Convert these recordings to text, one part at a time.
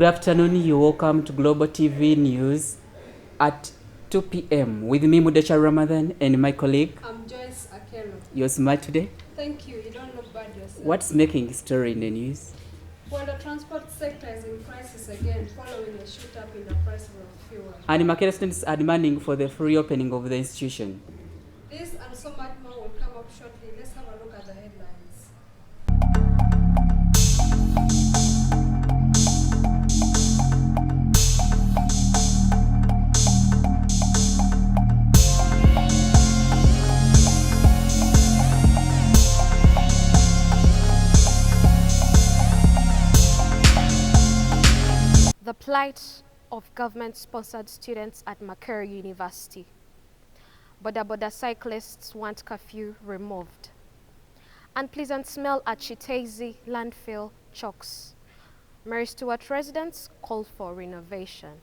Good afternoon. You're welcome to Global TV News at 2 p.m. with me, Mudacha Ramadan, and my colleague. I'm Joyce Akero. You're smart today? Thank you. You don't look bad yourself. What's making history in the news? Well, the transport sector is in crisis again following a shoot up in the price of fuel. And Makere students are demanding for the free opening of the institution. This and so much more will come up shortly. Let's have a look at the headlines. The plight of government-sponsored students at Makerere University. Boda cyclists want curfew removed. Unpleasant smell at Chitezi landfill chokes. Mary Stuart residents call for renovation.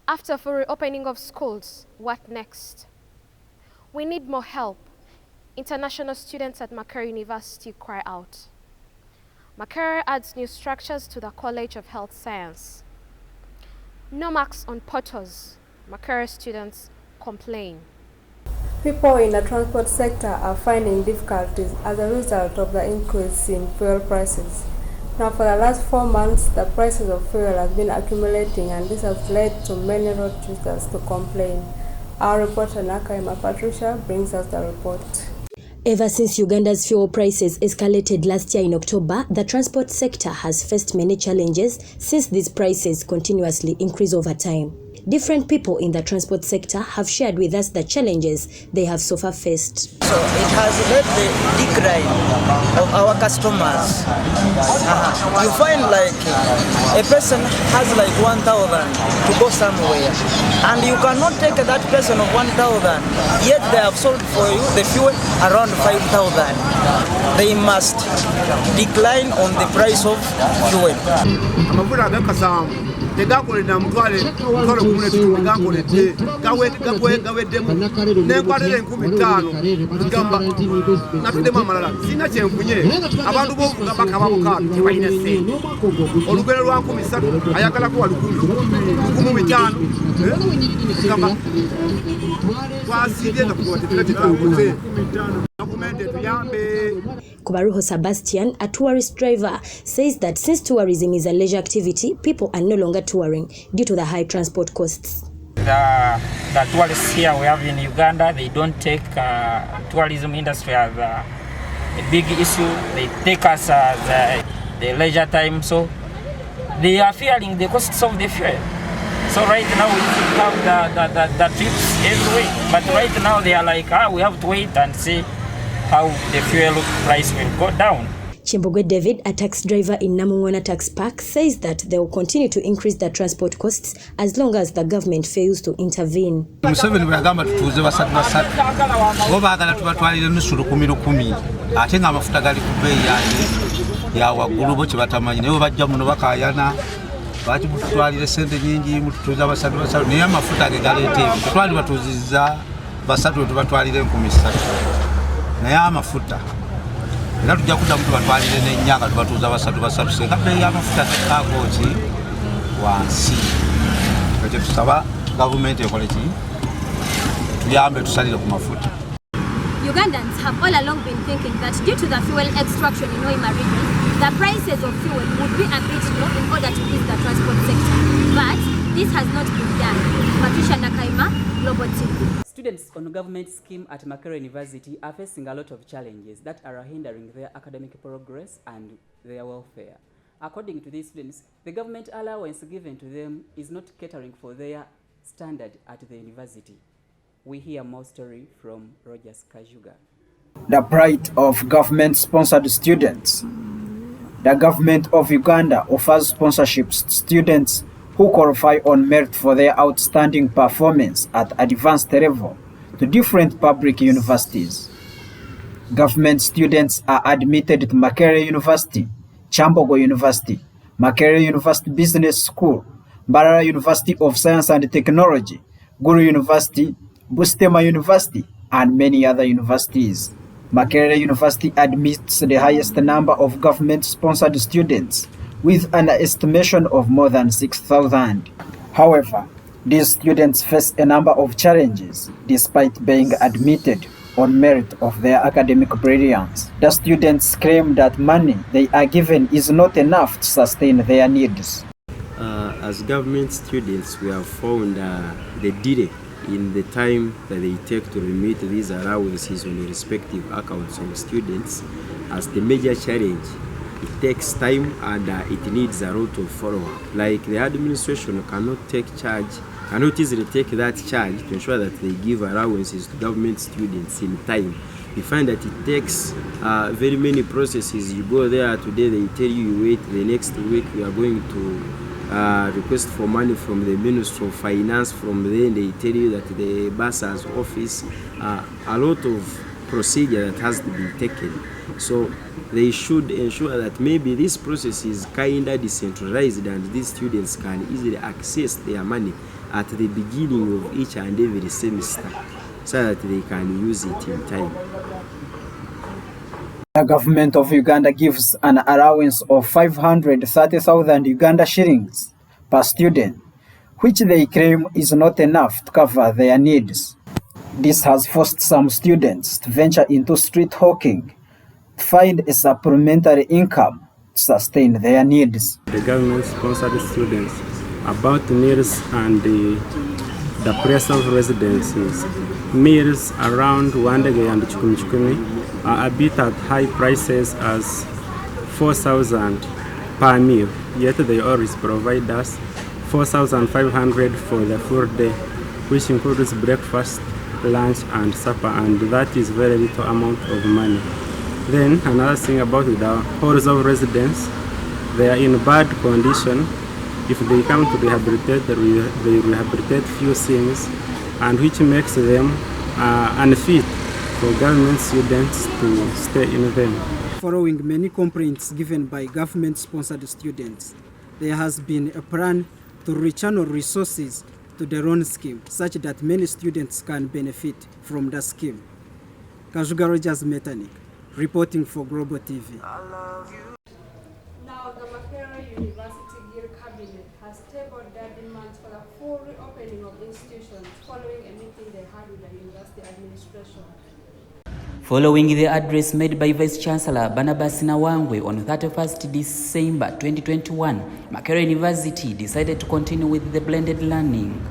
After full reopening of schools, what next? We need more help. International students at Makerere University cry out. Makerere adds new structures to the College of Health Science. No marks on portals. Makerere students complain. People in the transport sector are finding difficulties as a result of the increase in fuel prices. Now, for the last 4 months, the prices of fuel have been accumulating, and this has led to many road users to complain. Our reporter Nakaima Patricia brings us the report. Ever since Uganda's fuel prices escalated last year in October, the transport sector has faced many challenges since these prices continuously increase over time. Different people in the transport sector have shared with us the challenges they have so far faced. So it has led the decline of our customers. You find like a person has like 1,000 to go somewhere, and you cannot take that person of 1,000, yet they have sold for you the fuel around 5,000. They must decline on the price of fuel. tegakolera mutwale mutwale kumune kitundu gakoledde gaweddemu nenkwatira 15,000 gamba natuddemu amalala sina kyenfunye abantu bovuga bakababukaatu tebalina ssente olugero lwa 13 ayagalako wa 1,500 gamba twasimbye nga tugotetegatetakoze gavumenti etuyambe. Kubaruho Sebastian, a tourist driver, says that since tourism is a leisure activity, people are no longer touring due to the high transport costs. The tourists here we have in Uganda, they don't take tourism industry as a big issue. They take us as the leisure time, so they are fearing the costs of the fuel. So right now we have the trips every week, but right now they are like, we have to wait and see how the fuel price will go down. Chimbogwe David, a tax driver in Namungwana Tax Park, says that they will continue to increase the transport costs as long as the government fails to intervene. Museveni bwagamba tutuuze basatu bo baagala tubatwalire nusulu 10,000 ate nga amafuta gali ku bbeeyi ya waggulu bo kyebatamanyi naye bajja muno bakayana lwaki mututwalire sente nyingi mututuuza basatu naye amafuta ge galeeta ebyo twali batuuzizza basatu tubatwalire 3,000 naye amafuta era tujja kuddamu tubatwalire n'ennyanga tubatuuza basatu senga bbeeyi y'amafuta tekkaako ki wansi ekyo tusaba gavumenti ekole ki tuyambe tusalire ku mafuta. Ugandans have all along been thinking that due to the fuel extraction in Hoima region, the prices of fuel would be a bit low in order to ease the transport sector. But this has not been done. Patricia Nakaima, Global TV. Students on government scheme at Makerere University are facing a lot of challenges that are hindering their academic progress and their welfare. According to these students, the government allowance given to them is not catering for their standard at the university. We hear more story from Rogers Kajuga. The plight of government-sponsored students. The government of Uganda offers sponsorships to students who qualify on merit for their outstanding performance at advanced level to different public universities. Government students are admitted to Makerere University, Chambogo University, Makerere University Business School, Mbarara University of Science and Technology, Guru University, Bustema University, and many other universities. Makerere University admits the highest number of government-sponsored students with an estimation of more than 6,000. However, these students face a number of challenges despite being admitted on merit of their academic brilliance. The students claim that money they are given is not enough to sustain their needs. As government students, we have found the delay in the time that they take to remit these allowances on the respective accounts of students as the major challenge. It takes time and it needs a lot of follow-up. Like the administration cannot easily take that charge to ensure that they give allowances to government students in time. You find that it takes very many processes. You go there today, they tell you wait, the next week we are going to request for money from the Ministry of Finance. From then they tell you that the bursar's office, a lot of procedure that has to be taken. So they should ensure that maybe this process is kind of decentralized and these students can easily access their money at the beginning of each and every semester so that they can use it in time. The government of Uganda gives an allowance of 530,000 Uganda shillings per student, which they claim is not enough to cover their needs. This has forced some students to venture into street hawking to find a supplementary income to sustain their needs. The government-sponsored students about meals and the place of residences. Meals around Wandege and Chukumchukumi are a bit at high prices as 4,000 per meal, yet they always provide us 4,500 for the full day, which includes breakfast, lunch and supper, and that is very little amount of money. Then another thing about the halls of residence, they are in bad condition. If they come to rehabilitate, they rehabilitate few things, and which makes them unfit for government students to stay in them. Following many complaints given by government-sponsored students, there has been a plan to rechannel resources to the loan scheme such that many students can benefit from the scheme. Kajuga Rogers Metanik, reporting for Global TV. Now, the Makerere University Guild Cabinet has tabled their demands for the full reopening of institutions following a meeting they had with the university administration. Following the address made by Vice-Chancellor Barnabas Nawangwe on 31st December 2021, Makerere University decided to continue with the blended learning.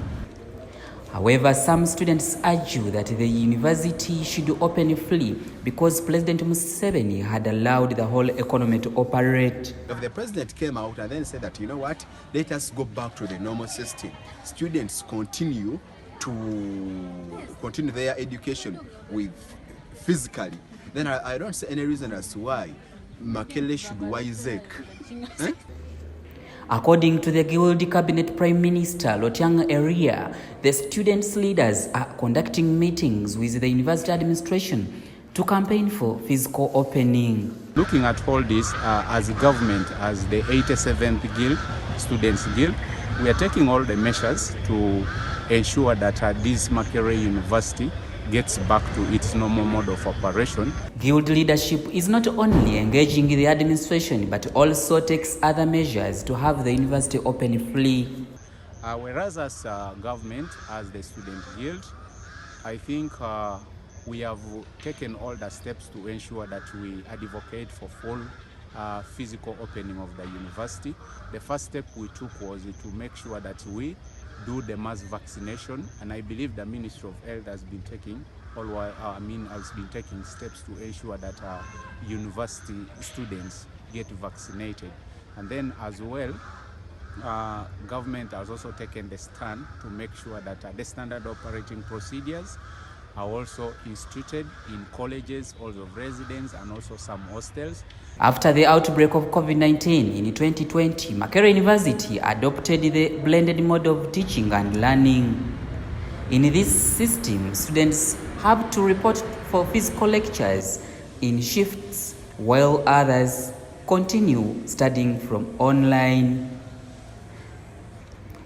However, some students argue that the university should open fully because President Museveni had allowed the whole economy to operate. The president came out and then said that, you know what, let us go back to the normal system. Students continue their education with physically. Then I don't see any reason as to why Makerere should wiseacre. According to the Guild Cabinet Prime Minister Lotyang Eria, the students' leaders are conducting meetings with the university administration to campaign for physical opening. Looking at all this as a government, as the 87th Guild, Students Guild, we are taking all the measures to ensure that this Makerere University gets back to its normal mode of operation. Guild leadership is not only engaging the administration but also takes other measures to have the university open fully. Whereas as government, as the Student Guild, I think we have taken all the steps to ensure that we advocate for full physical opening of the university. The first step we took was to make sure that we do the mass vaccination, and I believe the Ministry of Health has been taking steps to ensure that university students get vaccinated. And then as well, government has also taken the stand to make sure that the standard operating procedures are also instituted in colleges, also residence, and also some hostels. After the outbreak of COVID-19 in 2020, Makerere University adopted the blended mode of teaching and learning. In this system, students have to report for physical lectures in shifts, while others continue studying from online.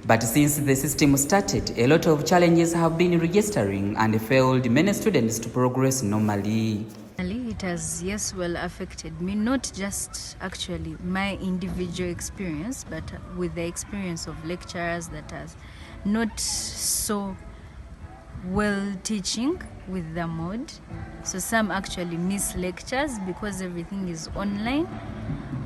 But since the system started, a lot of challenges have been registering and failed many students to progress normally. It has, yes, well affected me, not just actually my individual experience, but with the experience of lecturers that are not so well teaching with the mode. So some actually miss lectures because everything is online,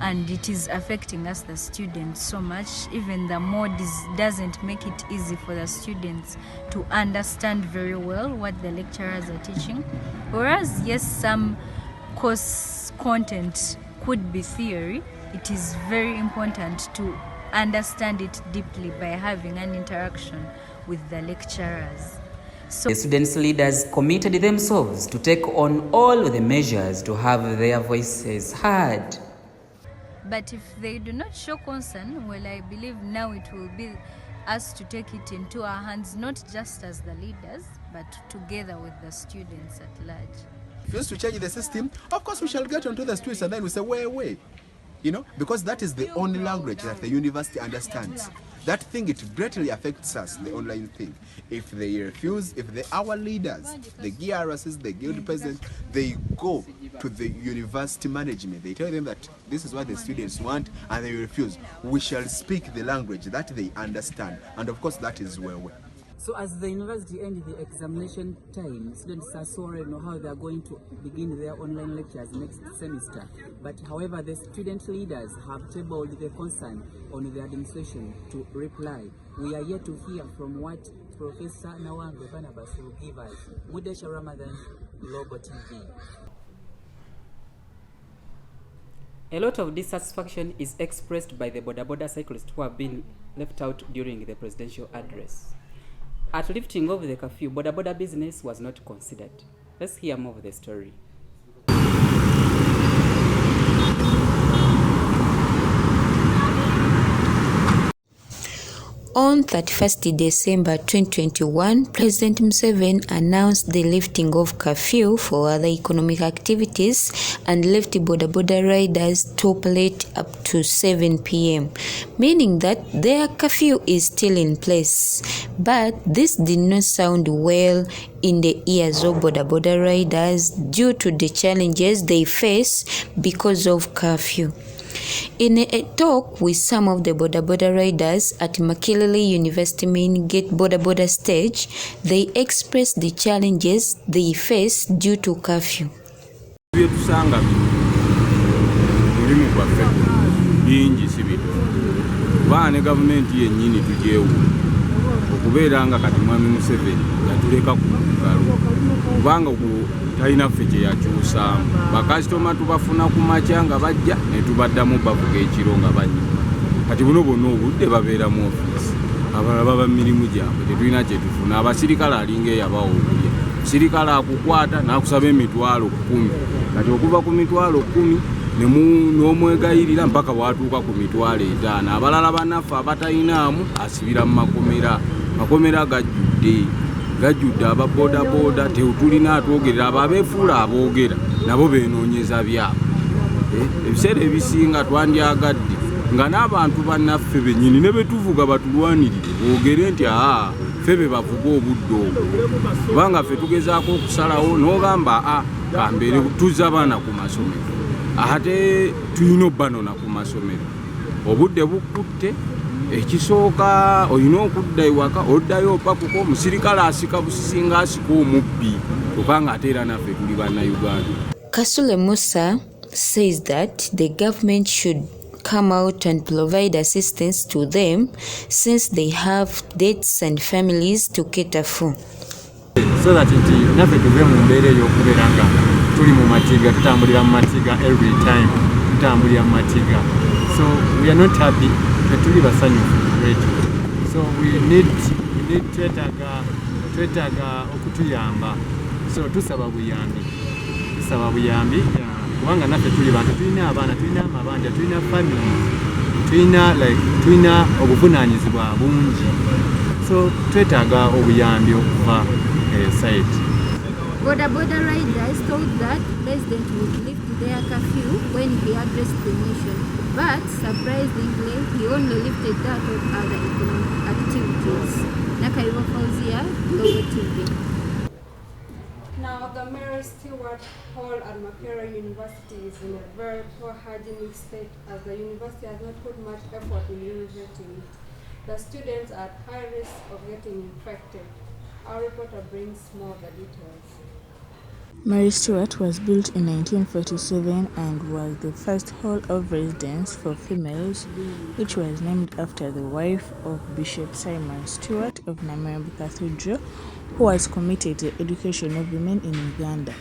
and it is affecting us, the students, so much. Even the mode doesn't make it easy for the students to understand very well what the lecturers are teaching. Whereas, yes, some course content could be theory, it is very important to understand it deeply by having an interaction with the lecturers. The students' leaders committed themselves to take on all the measures to have their voices heard. But if they do not show concern, well, I believe now it will be us to take it into our hands, not just as the leaders, but together with the students at large. If we used to change the system, of course we shall get onto the streets and then we say, where? You know, because that is the only language that the university understands. That thing, it greatly affects us, the online thing. If they refuse, our leaders, the GRSs, the guild presidents, they go to the university management, they tell them that this is what the students want, and they refuse, we shall speak the language that they understand. And of course, that is where we. So as the university ends the examination time, students are so already know how they are going to begin their online lectures next semester. But however, the student leaders have tabled their concern on the administration to reply. We are yet to hear from what Professor Nawangwe Barnabas will give us. Mudesha Ramadan, Global TV. A lot of dissatisfaction is expressed by the boda cyclists who have been left out during the presidential address. At lifting of the curfew, boda business was not considered. Let's hear more of the story. On 31st December 2021, President Museveni announced the lifting of curfew for other economic activities and left boda riders to operate up to 7 p.m., meaning that their curfew is still in place. But this did not sound well in the ears of boda riders due to the challenges they face because of curfew. In a talk with some of the boda riders at Makerere University main gate boda stage, they expressed the challenges they face due to curfew. Taina fete ya chusa bakasitoma tubafuna ku machanga bajja ne tubaddamu bavuga ekiro nga banyi kati buno obudde babeera mu office abalaba ba mirimu gyabwe tetulina kye tufuna abasirikale alinga yabawoolya sirikale akukwata n'akusaba emitwalo 10 kati okuva ku mitwalo 10 n'omwegayirira mpaka watuuka ku mitwalo 5 abalala bannaffe abatayinaamu asibira mu makomera gajjudde ababoda teutulina atwogerera ababeefuula aboogera nabo beenoonyeza byabwe ebiseera ebisinga twandyagadde nga n'abantu bannaffe bennyini ne betuvuga batulwanirire boogere nti ffe be bavuga obudde obwo kubanga ffe tugezaako okusalawo n'ogamba kambeere tuzza abaana ku masomero ate tulina obbanona ku masomero obudde bukutte ekisooka olina okudda ewaka oddayo opakuko omusirikale asika busisinga asika omubbi kubanga ate era naffe tuli bannayuganda. Kasule Musa says that the government should come out and provide assistance to them since they have debts and families to cater for. So that nti naffe tuve mu mbeera ey'okubeera nga tuli mu matiga tutambulira mu matiga every time tutambulira mu matiga, so we are not happy. Tuli basanyufu wetu, so we need twetaaga okutuyamba, so tusaba buyambi kubanga naffe tuli bantu tulina abaana tulina amabanja tulina family tulina obuvunaanyizibwa bungi, so twetaaga obuyambi okuva site. Boda riders told that President would lift their curfew when he addressed the nation, but surprisingly, he only lifted that of other economic activities. Nakaiwa Fauzia, Global TV. Now, the Mary Stewart Hall at Makerere University is in a very poor hygienic state as the university has not put much effort in renovating it. The students are at high risk of getting infected. Our reporter brings more of the details. Mary Stewart was built in 1947 and was the first hall of residence for females, which was named after the wife of Bishop Simon Stewart of Namirembe Cathedral, who was committed to the education of women in Uganda.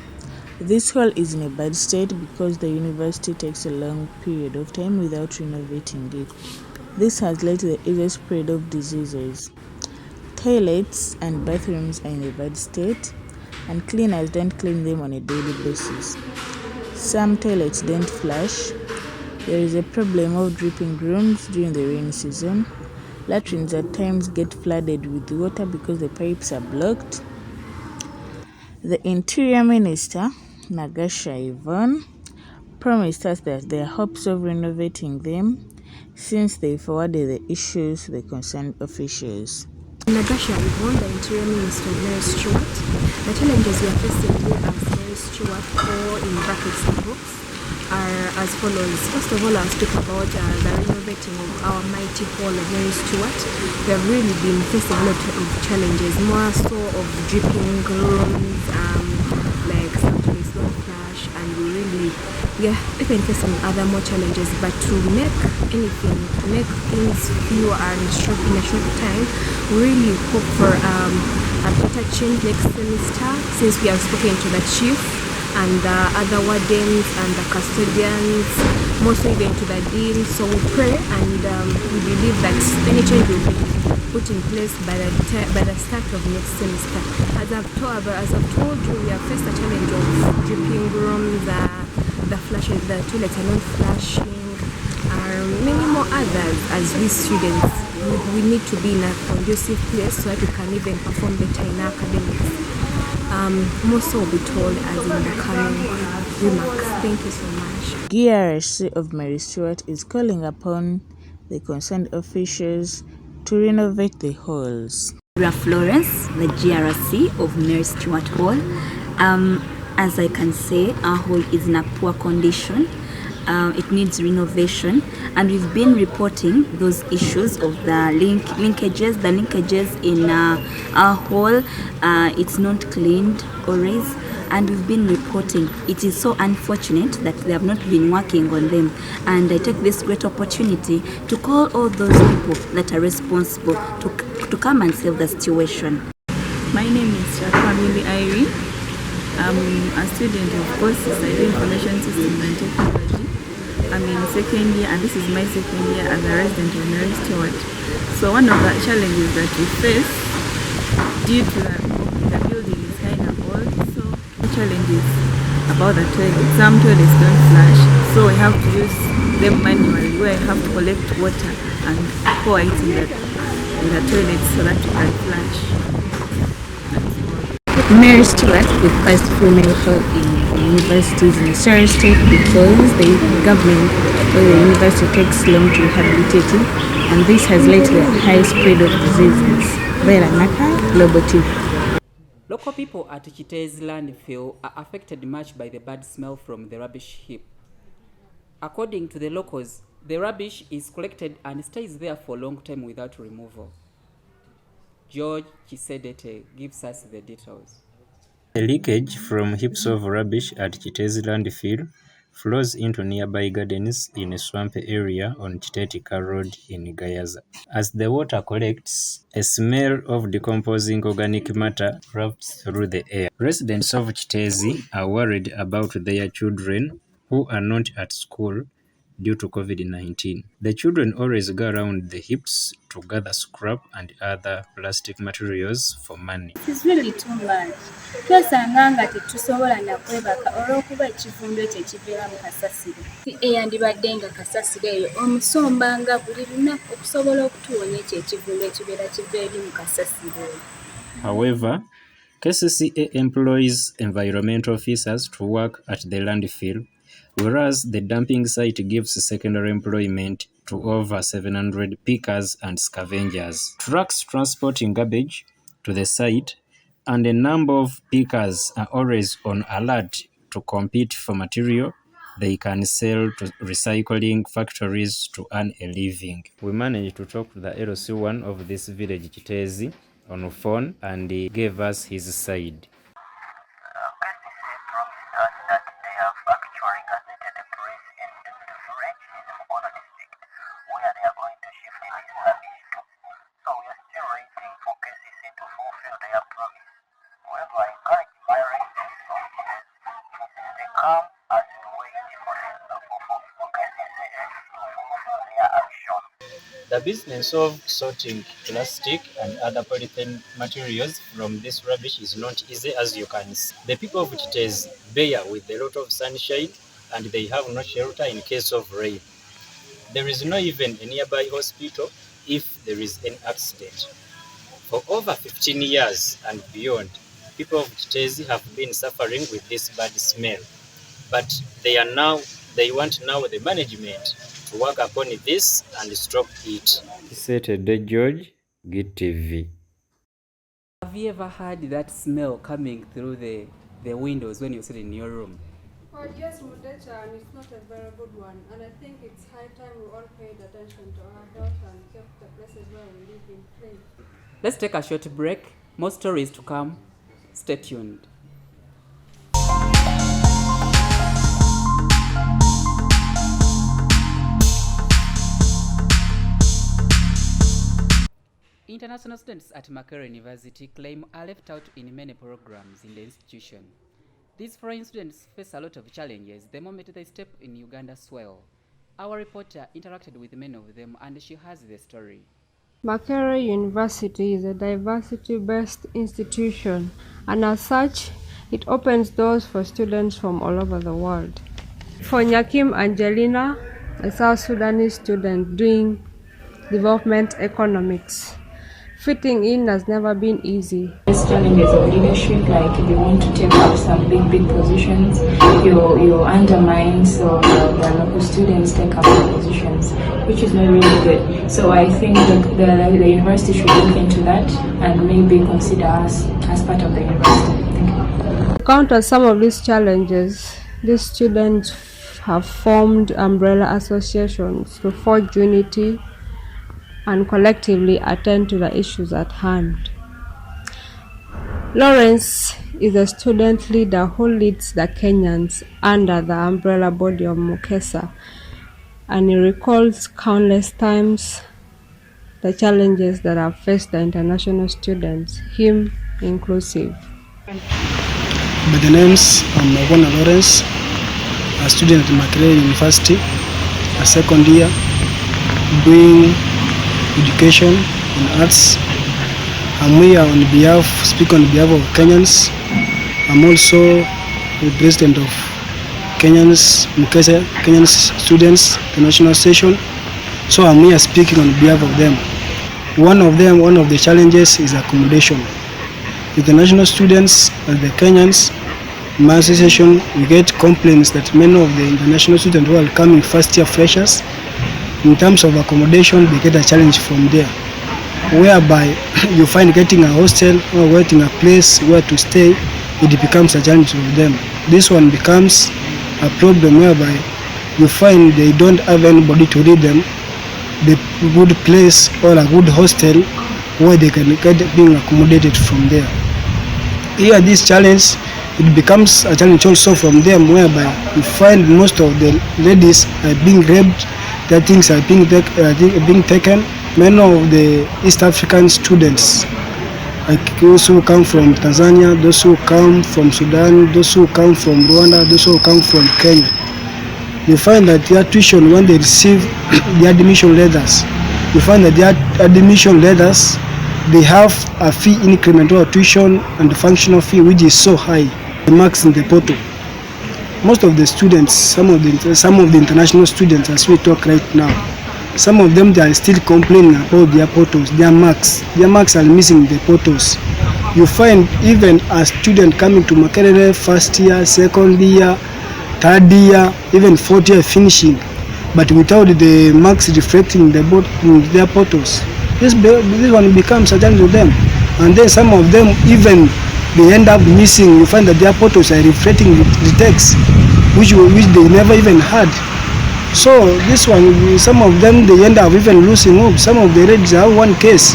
This hall is in a bad state because the university takes a long period of time without renovating it. This has led to the easy spread of diseases. Toilets and bathrooms are in a bad state, and cleaners don't clean them on a daily basis. Some toilets don't flush. There is a problem of dripping rooms during the rainy season. Latrines at times get flooded with water because the pipes are blocked. The Interior Minister, Nagasha Yvonne, promised us that there are hopes of renovating them since they forwarded the issues to the concerned officials. Nagasha Yvonne, the Interior Minister of Mary Stewart, the challenges we are facing here as Mary Stewart, or in brackets books, are as follows. First of all, I'll speak about the renovating of our mighty hall of Mary Stewart. We have really been facing a lot of challenges, more so of dripping rooms, like sometimes don't flash, and we are even facing other more challenges. But to make things fewer and in a short time, we really hope for a better change next semester, since we have spoken to the chief and the other wardens and the custodians, mostly even to the dean. So we pray and we believe that any change will be put in place by the start of next semester. As I've told you, we have faced a challenge of dripping rooms, the toilets are not flushing, many more others. As we students, we need to be in a conducive place so that we can even perform better in our academics. More so will be told as in the coming remarks. Thank you so much. GRC of Mary Stewart is calling upon the concerned officials to renovate the halls. Florence, the GRC of Mary Stewart Hall. As I can say, our hall is in a poor condition. It needs renovation, and we've been reporting those issues of the linkages in our hall. It's not cleaned always, and we've been reporting. It is so unfortunate that they have not been working on them, and I take this great opportunity to call all those people that are responsible to come and save the situation. My name is Family Irene. I'm a student of courses in Information Systems and Technology. I'm in second year, and this is my second year as a resident of Mary Stewart. So one of the challenges that we face, due to the building is kind of old, so the challenge is about the toilets. Some toilets don't flush, so we have to use them manually, where we have to collect water and pour it in the toilets so that we can flush. Mary Stewart, the first female hall in universities in Surrey State, because the government or the university takes long to rehabilitate it, and this has led to the high spread of diseases. Vera Naka, Global TV. Local people at Chitezi landfill are affected much by the bad smell from the rubbish heap. According to the locals, the rubbish is collected and stays there for a long time without removal. George Chisedete gives us the details. The leakage from heaps of rubbish at Chitezi landfill flows into nearby gardens in a swampy area on Chitetika Road in Gayaza. As the water collects, a smell of decomposing organic matter wafts through the air. Residents of Chitezi are worried about their children who are not at school due to COVID-19. The children always go around the heaps to gather scrap and other plastic materials for money. It is really too much. Twesanga nga tetusobola na kwebaka olw'okuba ekivundo ekyo ekibeera mu kasasiro. Eyandibadde nga kasasiro eyo omusombanga buli lunaku okusobola okutuwonya ekyo ekivundo ekibeera kiva eri mu kasasiro. However, KCCA employs environmental officers to work at the landfill, whereas the dumping site gives secondary employment to over 700 pickers and scavengers. Trucks transporting garbage to the site and a number of pickers are always on alert to compete for material they can sell to recycling factories to earn a living. We managed to talk to the LC1 of this village, Kitezi, on the phone, and he gave us his side. The business of sorting plastic and other polythene materials from this rubbish is not easy, as you can see. The people of Kitezi bear with a lot of sunshine and they have no shelter in case of rain. There is not even a nearby hospital if there is an accident. For over 15 years and beyond, people of Kitezi have been suffering with this bad smell. But they want now the management to work upon this and stop it. Saturday George, Git TV. Have you ever had that smell coming through the windows when you're sitting in your room? Well, yes, Mudecha, and it's not a very good one. And I think it's high time we all paid attention to our health and kept the places where we live in clean. Let's take a short break. More stories to come. Stay tuned. International students at Makerere University claim are left out in many programs in the institution. These foreign students face a lot of challenges the moment they step in Uganda's soil. Our reporter interacted with many of them and she has the story. Makerere University is a diversity-based institution, and as such, it opens doors for students from all over the world. For Nyakim Angelina, a South Sudanese student doing development economics, fitting in has never been easy. There's challenges of leadership, like if you want to take up some big positions, you undermine, so the local students take up the positions, which is not really good. So I think the university should look into that and maybe consider us as part of the university. Thank you. To counter some of these challenges, these students have formed umbrella associations to forge unity and collectively attend to the issues at hand. Lawrence is a student leader who leads the Kenyans under the umbrella body of Mukesa, and he recalls countless times the challenges that have faced the international students, him inclusive. By the names, I'm Magona Lawrence, a student at Makerere University, a second year, doing education and arts. I'm here speak on behalf of Kenyans. I'm also the president of Kenyans Students International Session. So I'm here speaking on behalf of them. One of the challenges is accommodation. International students and the Kenyans, in my association, we get complaints that many of the international students who are coming first year freshers, in terms of accommodation, they get a challenge from there, whereby you find getting a hostel or getting a place where to stay, it becomes a challenge for them. This one becomes a problem whereby you find they don't have anybody to lead them the good place or a good hostel where they can get being accommodated from there. Here, this challenge, it becomes a challenge also from them, whereby you find most of the ladies are being raped. Their things are being taken. Many of the East African students, like those who come from Tanzania, those who come from Sudan, those who come from Rwanda, those who come from Kenya, you find that their tuition, when they receive the admission letters, you find that their admission letters, they have a fee increment or tuition and the functional fee which is so high, the marks in the portal. Most of the students, some of the international students, as we talk right now, some of them, they are still complaining about their portals, their marks. Their marks are missing the portals. You find even a student coming to Makerere first year, second year, third year, even fourth year finishing, but without the marks reflecting in their portals. This one becomes a challenge to them. And then some of them, even they end up missing. You find that their portals are reflecting the text, which they never even had. So this one, some of them, they end up even losing hope. Some of the ladies have one case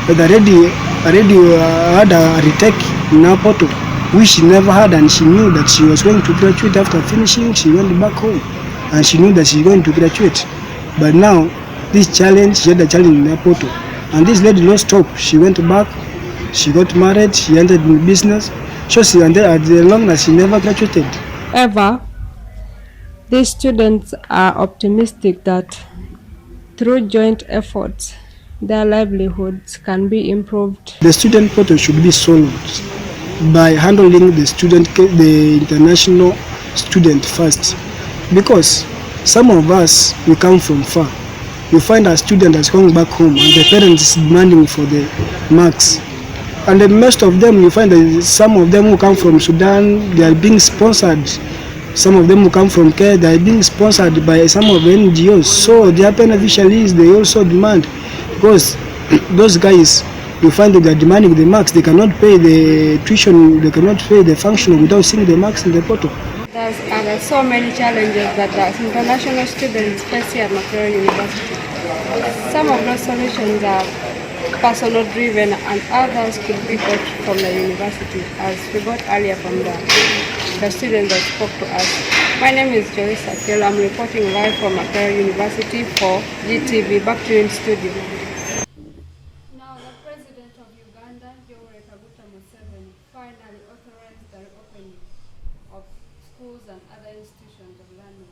that already had a retake in her portal, which she never had, and she knew that she was going to graduate after finishing. She went back home, and she knew that she's going to graduate. But now, this challenge, she had a challenge in her portal, and this lady lost hope. She went back, she got married, she entered in business. So she ended at the long as she never graduated. However, these students are optimistic that through joint efforts, their livelihoods can be improved. The student portal should be solved by handling the international student first, because some of us, we come from far. You find a student that's coming back home and the parents is demanding for the marks. And then most of them, you find that some of them who come from Sudan, they are being sponsored. Some of them who come from Kenya, they are being sponsored by some of the NGOs. So their beneficiaries, they also demand, because those guys, you find that they are demanding the marks. They cannot pay the tuition, they cannot pay the function without seeing the marks in the portal. There's so many challenges that the international students face here at Makerere University. Some of those solutions are personal driven and others could be got from the university, as we got earlier from the students that spoke to us. My name is Joyce Akelo. I'm reporting live from Makerere University for GTV. Back to you in studio. Now, the President of Uganda, Yoweri Kaguta Museveni, finally authorized the reopening of schools and other institutions of learning.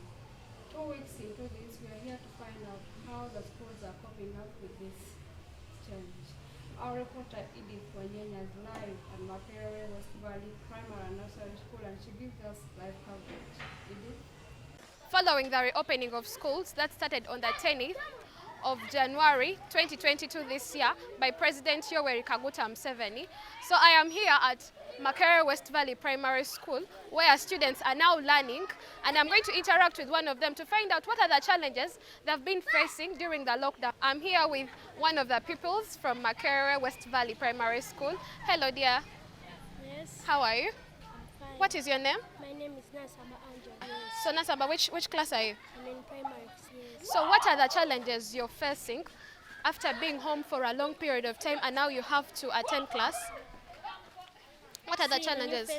2 weeks into this, we are here to find out how the schools are coping up with this change. Our reporter Edith Wanyenya is live at Makerere West Valley Primary and Nursery School, and she gives us live coverage. Edith? Following the reopening of schools that started on the 10th of January 2022 this year by President Yoweri Kaguta Museveni. So I am here at Makerere West Valley Primary School, where students are now learning, and I'm going to interact with one of them to find out what are the challenges they've been facing during the lockdown. I'm here with one of the pupils from Makerere West Valley Primary School. Hello, dear. Yes. How are you? I'm fine. What is your name? My name is Nasamba Angel. Yes. So Nasamba, which class are you? I'm in primary. Yes. So what are the challenges you're facing after being home for a long period of time and now you have to attend class? What are the challenges?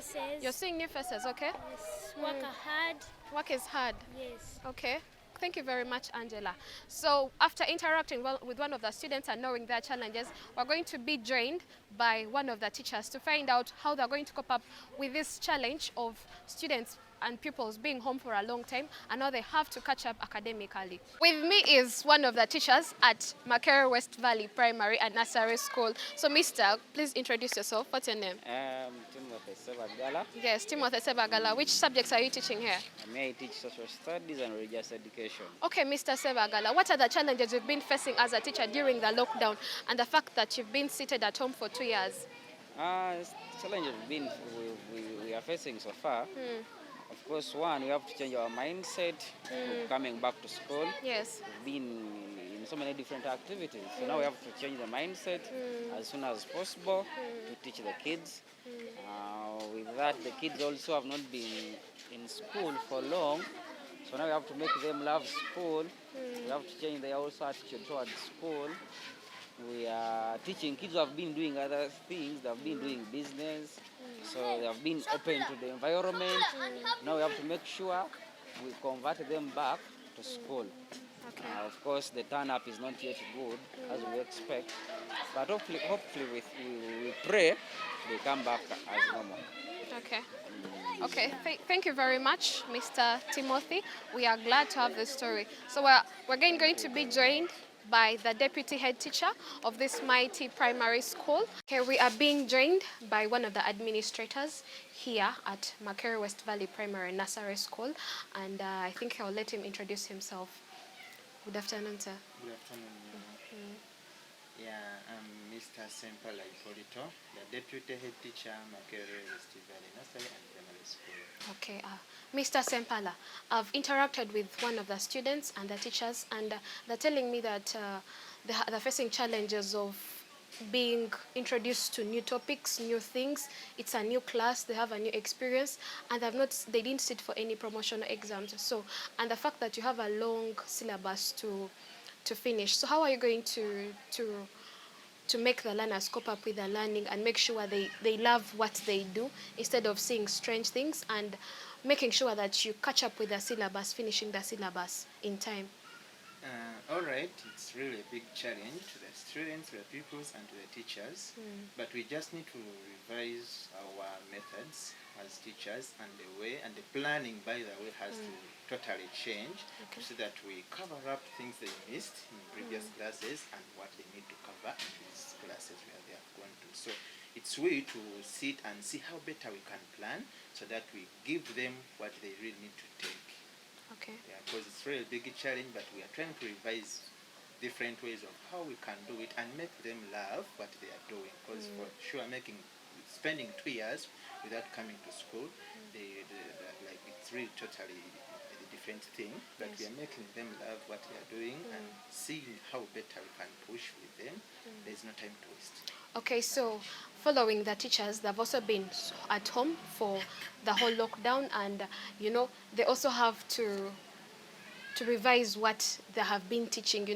You're seeing new faces, okay? Yes. Work hard. Work is hard? Yes. Okay. Thank you very much, Angela. So after interacting with one of the students and knowing their challenges, we're going to be joined by one of the teachers to find out how they're going to cope up with this challenge of students and pupils being home for a long time, and now they have to catch up academically. With me is one of the teachers at Makerere West Valley Primary and Nursery School. So, Mister, please introduce yourself. What's your name? Timothy Sebagala. Yes, Timothy Sebagala. Which subjects are you teaching here? I teach social studies and religious education. Okay, Mr. Sebagala, what are the challenges you've been facing as a teacher during the lockdown and the fact that you've been seated at home for 2 years? Challenges we are facing so far. Of course, one, we have to change our mindset of coming back to school. Yes. We've been in so many different activities. So now we have to change the mindset as soon as possible to teach the kids. With that, the kids also have not been in school for long. So now we have to make them love school. We have to change their also attitude towards school. We are teaching kids who have been doing other things, they have been doing business, so they have been open to the environment. Now we have to make sure we convert them back to school. Okay. Of course, the turn-up is not yet good as we expect, but hopefully we pray they come back as normal. Okay. Okay, thank you very much, Mr. Timothy. We are glad to have this story. So we're again going to be joined by the deputy head teacher of this mighty primary school. Okay, we are being joined by one of the administrators here at Makerere West Valley Primary and Nursery School, and I think I'll let him introduce himself. Good afternoon, sir. Good afternoon. Yeah, I'm Mr. Sempala Ipolito, the deputy head teacher, Makerere West Valley Nursery and Primary School. Okay, Mr. Sempala, I've interacted with one of the students and the teachers, and they're telling me that they're facing challenges of being introduced to new topics, new things. It's a new class, they have a new experience, and they didn't sit for any promotional exams. So, and the fact that you have a long syllabus to finish. So how are you going to make the learners cope up with the learning and make sure they love what they do instead of seeing strange things, and making sure that you catch up with the syllabus, finishing the syllabus in time? All right, it's really a big challenge to the students, to the pupils, and to the teachers. But we just need to revise our methods as teachers, and the way and the planning, by the way, has to totally change so that we cover up things they missed in previous classes and what they need to cover in these classes where they have gone to. So it's way to sit and see how better we can plan so that we give them what they really need to take. Okay. Yeah, because it's really a big challenge, but we are trying to revise different ways of how we can do it and make them love what they are doing. Because for sure, spending 2 years without coming to school, like it's really totally a different thing. But we are making them love what they are doing and seeing how better we can push with them. There's no time to waste. Okay, so following the teachers, they've also been at home for the whole lockdown, and they also have to revise what they have been teaching.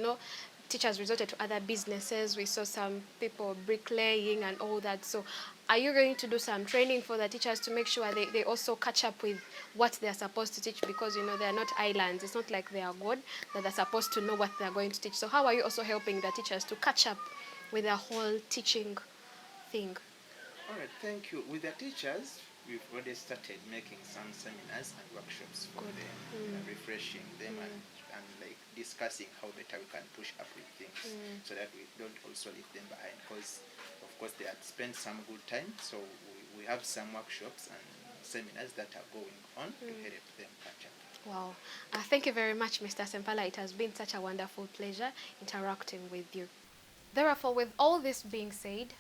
Teachers resorted to other businesses. We saw some people bricklaying and all that. So are you going to do some training for the teachers to make sure they also catch up with what they're supposed to teach? Because they are not islands. It's not like they are God, that they're supposed to know what they're going to teach. So how are you also helping the teachers to catch up with the whole teaching thing? All right, thank you. With the teachers, we've already started making some seminars and workshops for them, refreshing them and like discussing how better we can push up with things so that we don't also leave them behind, because of course they had spent some good time. So we have some workshops and seminars that are going on to help them catch up. Wow. Thank you very much, Mr. Sempala. It has been such a wonderful pleasure interacting with you. Therefore, with all this being said,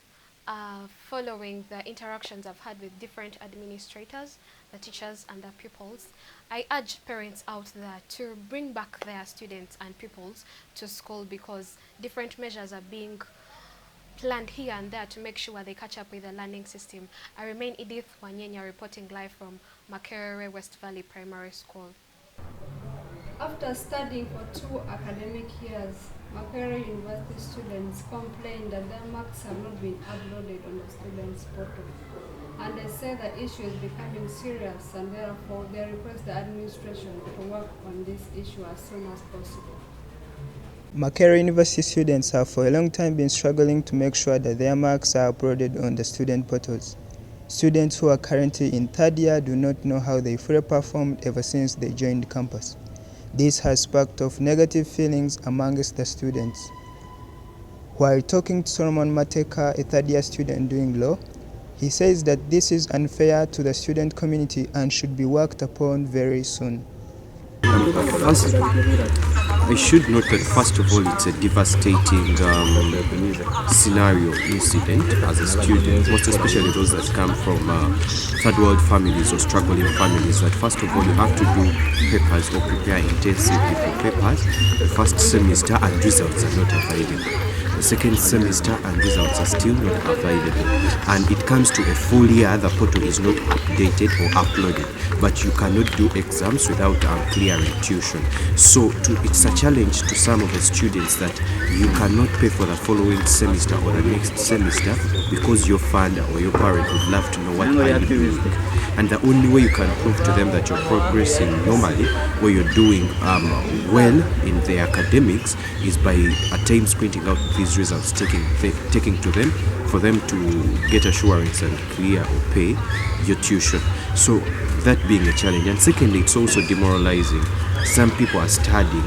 following the interactions I've had with different administrators, the teachers and the pupils, I urge parents out there to bring back their students and pupils to school, because different measures are being planned here and there to make sure they catch up with the learning system. I remain Edith Wanyenya, reporting live from Makerere West Valley Primary School. After studying for 2 academic years, Makerere University students complained that their marks have not been uploaded on the students' portal. And they say the issue is becoming serious, and therefore they request the administration to work on this issue as soon as possible. Makerere University students have for a long time been struggling to make sure that their marks are uploaded on the student portals. Students who are currently in 3rd year do not know how they fully performed ever since they joined campus. This has sparked off negative feelings amongst the students. While talking to Solomon Mateka, a 3rd year student doing law, he says that this is unfair to the student community and should be worked upon very soon. First, I should note that first of all, it's a devastating scenario, incident as a student, most especially those that come from third world families or struggling families, that first of all you have to do papers or prepare intensively for papers. The first semester and results are not available. The second semester and results are still not available. And it comes to a full year, the portal is not updated or uploaded, but you cannot do exams without clearing tuition. So it's a challenge to some of the students that you cannot pay for the following semester or the next semester because your father or your parent would love to know what are you doing. And the only way you can prove to them that you're progressing normally or you're doing well in the academics is by at times printing out these results, taking to them for them to get assurance and clear or pay your tuition. So that being a challenge. And secondly, it's also demoralizing. Some people are studying,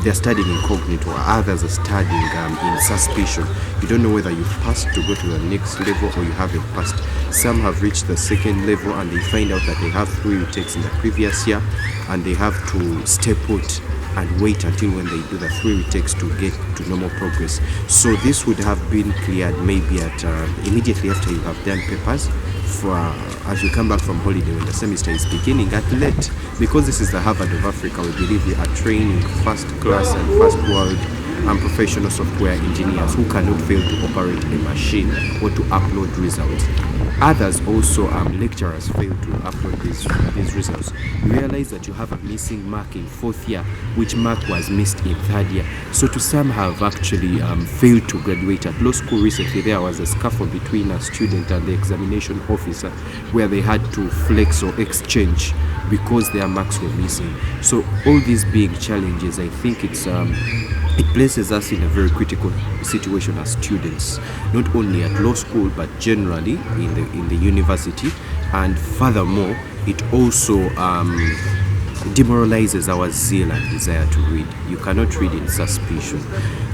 they're studying incognito, or others are studying in suspicion. You don't know whether you've passed to go to the next level or you haven't passed. Some have reached the 2nd level and they find out that they have 3 retakes in the previous year and they have to stay put and wait until when they do the 3 retakes to get to normal progress. So this would have been cleared maybe at immediately after you have done papers, for as you come back from holiday when the semester is beginning at late. Because this is the Harvard of Africa, we believe we are training first class and first world professional software engineers who cannot fail to operate a machine or to upload results. Others also, lecturers, fail to upload these results. You realize that you have a missing mark in 4th year, which mark was missed in 3rd year. So to some have actually failed to graduate. At law school recently, there was a scuffle between a student and the examination officer where they had to flex or exchange because their marks were missing. So all these being challenges, I think it places us in a very critical situation as students, not only at law school but generally in the university. And furthermore, it also demoralizes our zeal and desire to read. You cannot read in suspicion.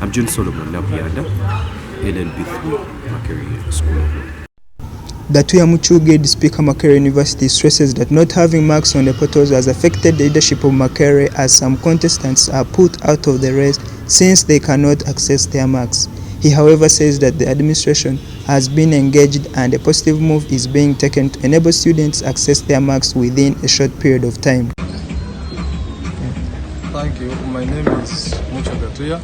I'm John Solomon Nabyanda, LLB3, Makerere School of Law. Datuya Muchuge, Speaker, Makerere University, stresses that not having marks on the portals has affected the leadership of Makerere, as some contestants are put out of the race since they cannot access their marks. He, however, says that the administration has been engaged and a positive move is being taken to enable students access their marks within a short period of time. Thank you. My name is Mucho Datuya.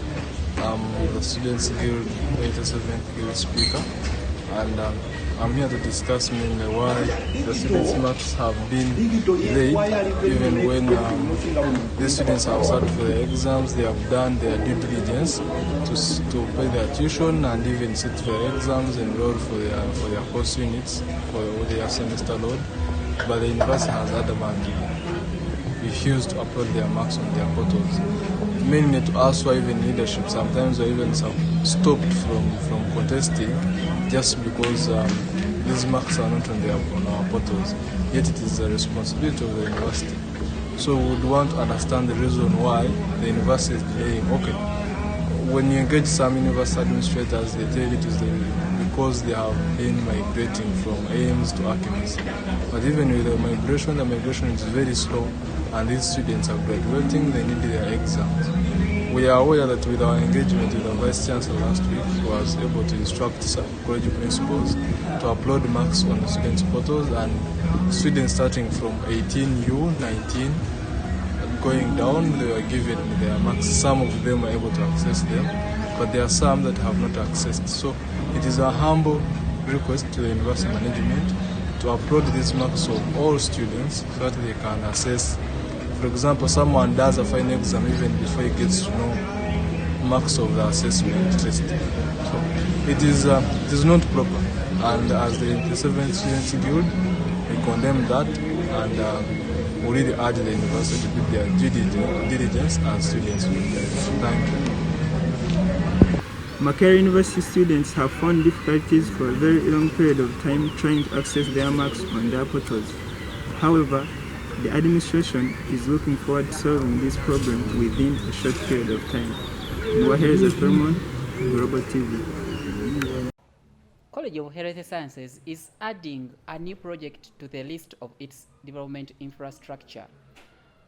I'm the Students Guild 87th Guild Speaker, and I'm here to discuss mainly why the students' marks have been delayed, even when the students have sat for the exams. They have done their due diligence to pay their tuition and even sit for the exams, enroll for their course units, for their semester load. But the university has adamantly refused to upload their marks on their portals. Mainly to us who are even leadership, sometimes we're even stopped from contesting just because these marks are not on our portals. Yet it is the responsibility of the university. So we would want to understand the reason why the university is delaying. Okay, when you engage some university administrators, they tell it is because they have been migrating from AIMS to Archimedes. But even with the migration is very slow, and these students are graduating, they need their exams. We are aware that with our engagement with the Vice Chancellor last week, he was able to instruct college principals to upload marks on the students' portals, and students starting from 18U, 19, going down, they were given their marks. Some of them were able to access them, but there are some that have not accessed. So it is a humble request to the university management to upload these marks of all students so that they can assess. For example, someone does a final exam even before he gets to know marks of the assessment test. So it is not proper, and as the 87th Students Guild, we condemn that, and we really urge the university to do their due diligence and students will be there. Thank you. Makerere University students have found difficulties for a very long period of time trying to access their marks on their portals. However, the administration is looking forward to solving this problem within a short period of time. Nwahereza Solomon, Global TV. College of Health Sciences is adding a new project to the list of its development infrastructure.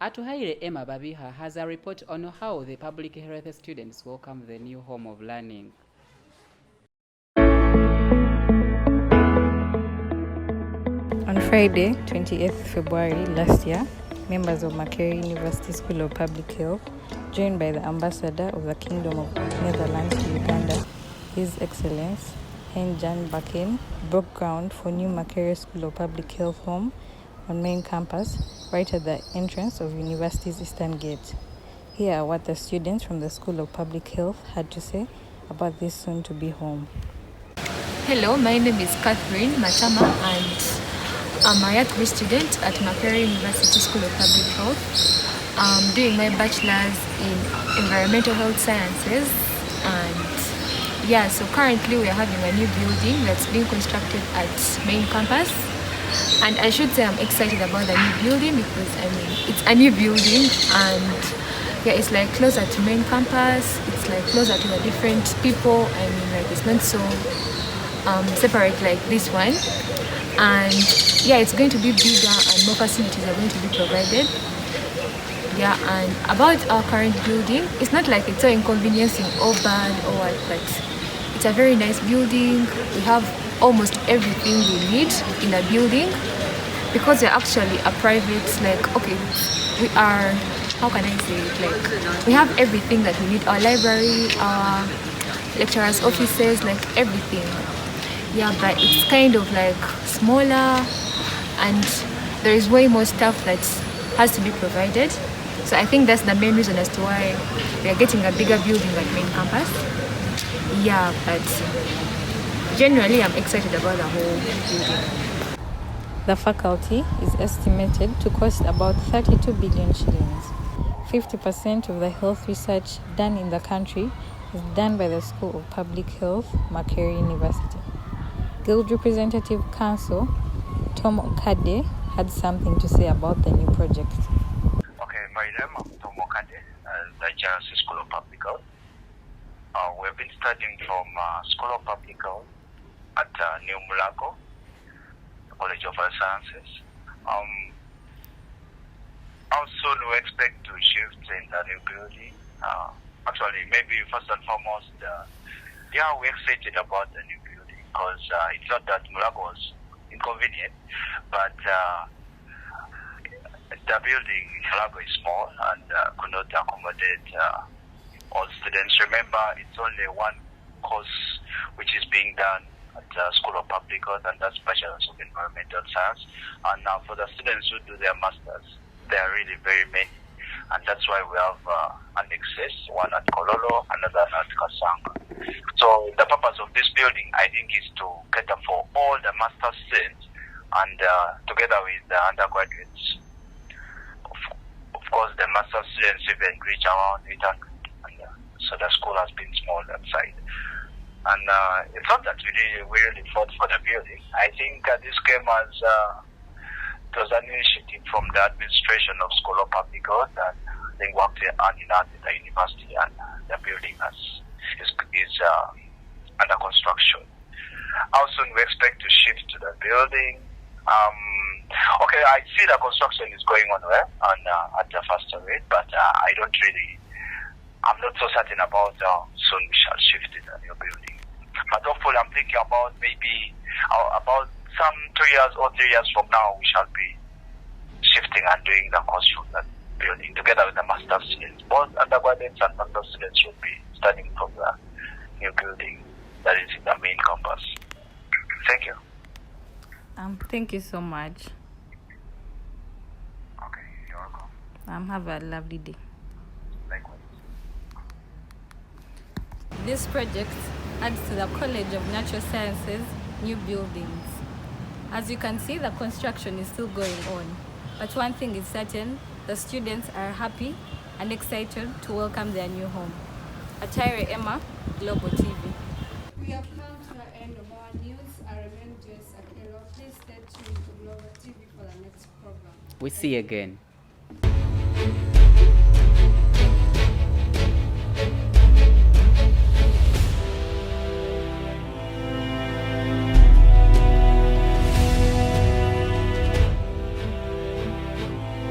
Atuhaire Emma Babiha has a report on how the public health students welcome the new home of learning. On Friday, 28th February last year, members of Makerere University School of Public Health, joined by the Ambassador of the Kingdom of Netherlands to Uganda, His Excellency Hein-Jan Bakken, broke ground for new Makerere School of Public Health home on main campus, right at the entrance of University's Eastern Gate. Here are what the students from the School of Public Health had to say about this soon-to-be home. Hello, my name is Catherine Matama, and I'm a year student at Makerere University School of Public Health. I'm doing my bachelor's in environmental health sciences, and so currently we are having a new building that's being constructed at main campus. And I should say I'm excited about the new building because it's a new building, and it's like closer to main campus. It's like closer to the different people. It's not so separate like this one. And it's going to be bigger and more facilities are going to be provided. And about our current building, it's not like it's so inconveniencing or bad or what, but it's a very nice building. We have almost everything we need in a building because we're actually a private, we are how can I say it? Like, we have everything that we need. Our library, our lecturers' offices, like everything. Yeah, but it's kind of like smaller, and there is way more stuff that has to be provided. So I think that's the main reason as to why we are getting a bigger building at main campus. Yeah, but generally I'm excited about the whole building. The faculty is estimated to cost about 32 billion shillings. 50% of the health research done in the country is done by the School of Public Health, Makerere University. Guild Representative Council Tom Okade had something to say about the new project. Okay, my name is Tom Okade, the GRC School of Public Health. We've been studying from School of Public Health at New Mulago, College of Health Sciences. How soon we expect to shift in the new building? Actually, maybe first and foremost, we're excited about the new building because it's not that Mulago was inconvenient, but the building in Mulago is small and could not accommodate all students. Remember, it's only one course which is being done at the School of Public Health, and that's Bachelor's of Environmental Science. And now for the students who do their masters, there are really very many, and that's why we have an excess, one at Kololo, another at Kasanga. So the purpose of this building, I think, is to cater for all the master students and together with the undergraduates. Of course, the master students even reach around 800, and so the school has been small that side. And it's not that we really fought for the building. I think this came as it was an initiative from the administration of School of Public Health, and they worked hand in hand with the university, and the building is under construction. How soon we expect to shift to the building? Okay, I see the construction is going on well and at a faster rate, but I'm not so certain about how soon we shall shift to the new building. But hopefully I'm thinking about maybe about some 2 years or 3 years from now, we shall be shifting and doing the course from that building together with the master students. Both undergraduates and master students should be studying from the new building that is in the main campus. Thank you. Thank you so much. Okay, you're welcome. Have a lovely day. Likewise. This project adds to the College of Natural Sciences new buildings. As you can see, the construction is still going on. But one thing is certain, the students are happy and excited to welcome their new home. Atire Emma, Global TV. We have come to the end of our news. I remain Jess Akelo. Please stay tuned to Global TV for the next program. We see you again.